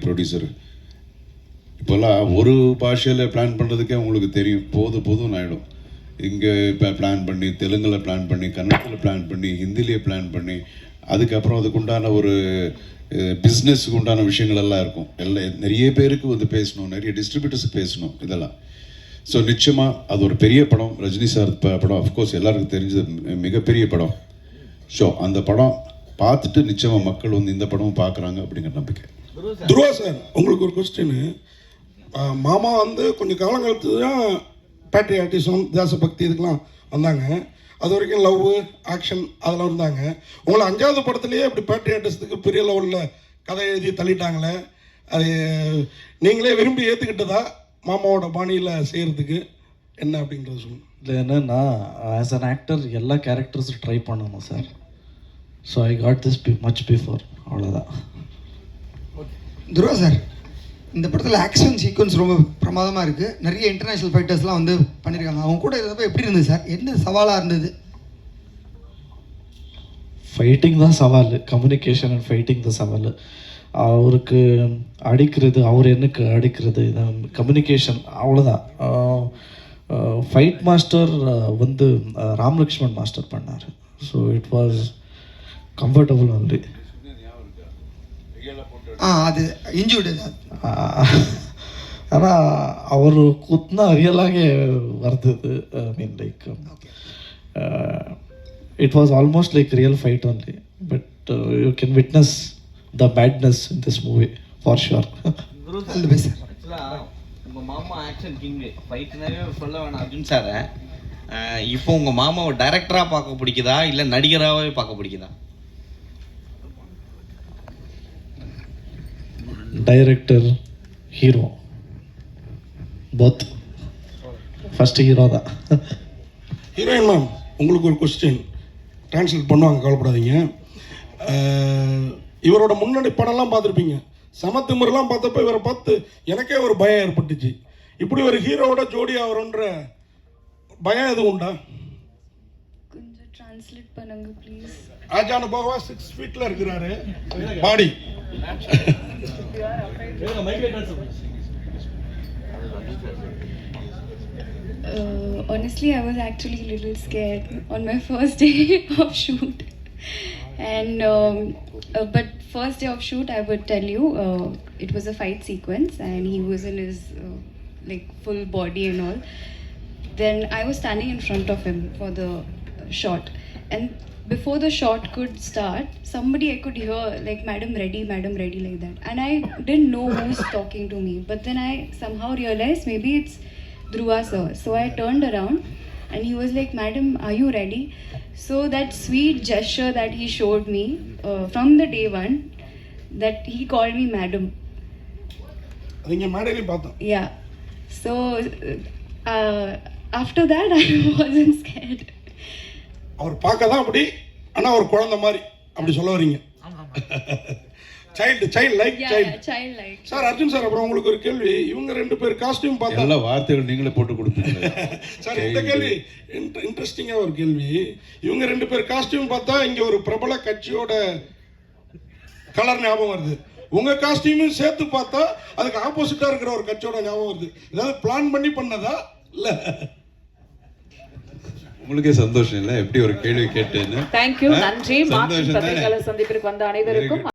Producer இப்போல்லாம் ஒரு பாஷையில் பிளான் பண்ணுறதுக்கே உங்களுக்கு தெரியும், போதும்னு ஆகிடும். இங்கே இப்போ பிளான் பண்ணி, தெலுங்கில் பிளான் பண்ணி, கன்னடத்தில் பிளான் பண்ணி, ஹிந்திலேயே பிளான் பண்ணி, அதுக்கப்புறம் அதுக்குண்டான ஒரு பிஸ்னஸுக்கு உண்டான விஷயங்கள் எல்லாம் இருக்கும். நிறைய பேருக்கு வந்து பேசணும், நிறைய டிஸ்ட்ரிபியூட்டர்ஸுக்கு பேசணும் இதெல்லாம். ஸோ நிச்சயமாக அது ஒரு பெரிய படம், ரஜினி சார் படம். அஃப்கோர்ஸ் எல்லாருக்கும் தெரிஞ்சது மிகப்பெரிய படம். ஸோ அந்த படம் பார்த்துட்டு நிச்சயமாக மக்கள் வந்து இந்த படமும் பார்க்குறாங்க அப்படிங்கிற நம்பிக்கை. துருவா சார், உங்களுக்கு ஒரு கொஸ்டின். மாமா வந்து கொஞ்சம் காலங்காலத்து தான் பேட்ரியாட்டிசம், தேசபக்தி இதுக்கெலாம் வந்தாங்க. அது வரைக்கும் லவ், ஆக்ஷன் அதெல்லாம் இருந்தாங்க. உங்களை 5வது படத்துலேயே இப்படி பேட்ரியாட்டிசத்துக்கு பெரிய லெவலில் கதை எழுதி தள்ளிட்டாங்களே, அது நீங்களே விரும்பி ஏற்றுக்கிட்டதா மாமாவோட பாணியில் செய்கிறதுக்கு என்ன அப்படின்றது சொல்லுங்கள். இல்லை என்னன்னா, ஆஸ் அன் ஆக்டர் எல்லா கேரக்டர்ஸும் ட்ரை பண்ணணும் sir. So I got this much before, அவ்வளோதான். துருவா சார், இந்த படத்தில் ஆக்ஷன் சீக்வன்ஸ் ரொம்ப பிரமாதமாக இருக்குது. நிறைய இன்டர்நேஷ்னல் ஃபைட்டர்ஸ்லாம் வந்து பண்ணியிருக்காங்க. அவங்க கூட இருந்தப்போ எப்படி இருந்தது சார்? என்ன சவாலாக இருந்தது? ஃபைட்டிங் தான் சவால், கம்யூனிகேஷன் அண்ட் ஃபைட்டிங் தான் சவால். அவருக்கு அடிக்கிறது, அவர் எனக்கு அடிக்கிறது, கம்யூனிகேஷன் அவ்வளோதான். ஃபைட் மாஸ்டர் வந்து ராம் லக்ஷ்மண் மாஸ்டர் பண்ணார். So it was comfortable only. அது இன்ஜூர்டு. ஆனால் அவர் குத்துனா ரியலாகவே வர்றது. I mean like it was almost like real fight only. But you can witness the badness in this movie for sure. உங்கள் மாமா ஆக்ஷன் கிங், ஃபைட்னாவே சொல்ல வேணாம் அர்ஜுன் சார். இப்போ உங்கள் மாமாவை டைரக்டராக பார்க்க பிடிக்குதா இல்லை நடிகராகவே பார்க்க பிடிக்குதா? Director, hero, both. First hero தான். ஹீரோயின் மேம், உங்களுக்கு ஒரு கொஸ்டின். ட்ரான்ஸ்லேட் பண்ணுவாங்க, கவலைப்படாதீங்க. இவரோட முன்னாடி படம்லாம் பார்த்துருப்பீங்க. சமத்துமுறைலாம் பார்த்தப்ப இவரை பார்த்து எனக்கே ஒரு பயம் ஏற்பட்டுச்சு. இப்படி ஒரு ஹீரோவோட ஜோடி ஆகிறோன்ற பயம் எதுவும் உண்டா? கொஞ்சம் ட்ரான்ஸ்லேட் பண்ணுங்க ப்ளீஸ். ஆஜான பாவா 6 ஃபீட்ல இருக்கிறாரு பாடி. Honestly, I was actually a little scared on my first day of shoot. And but first day of shoot, I would tell you, it was a fight sequence and he was in his like full body and all. Then I was standing in front of him for the shot, and before the shot could start, somebody I could hear like madam ready like that, and I didn't know who's talking to me. But then I somehow realized maybe it's Dhruva sir. So I turned around and he was like, madam, are you ready? So that sweet gesture that he showed me from the day one, that he called me madam. adinga madali paatha. Yeah. So after that I wasn't scared. அவர் பார்க்க தான் அப்படி, ஆனா ஒரு குழந்தை மாதிரி அப்படி சொல்ல வரீங்க. Child like. Sir, Arjun sir, அப்புறம் உங்களுக்கு ஒரு கேள்வி. இவங்க 2 பேர் காஸ்டியூம் பார்த்தா எல்லா வார்த்தைகள் நீங்களே போட்டு கொடுப்பீங்க சார். இந்த கேள்வி இன்ட்ரெஸ்டிங்காக ஒரு கேள்வி. இவங்க 2 பேர் காஸ்டியூம் பார்த்தா இங்க ஒரு பிரபல கட்சியோட கலர் ஞாபகம் வருது. உங்க காஸ்டியூமும் சேர்த்து பார்த்தா அதுக்கு ஆப்போசிட்டா இருக்கிற ஒரு கட்சியோட ஞாபகம் வருது. ஏதாவது பிளான் பண்ணி பண்ணதா இல்ல? உங்களுக்கே சந்தோஷம் இல்லை எப்படி ஒரு கேள்வி கேட்டேன்னு? தேங்க்யூ, நன்றி. மாற்று பத்திரிகையாளர் சந்திப்பிற்கு வந்த அனைவருக்கும்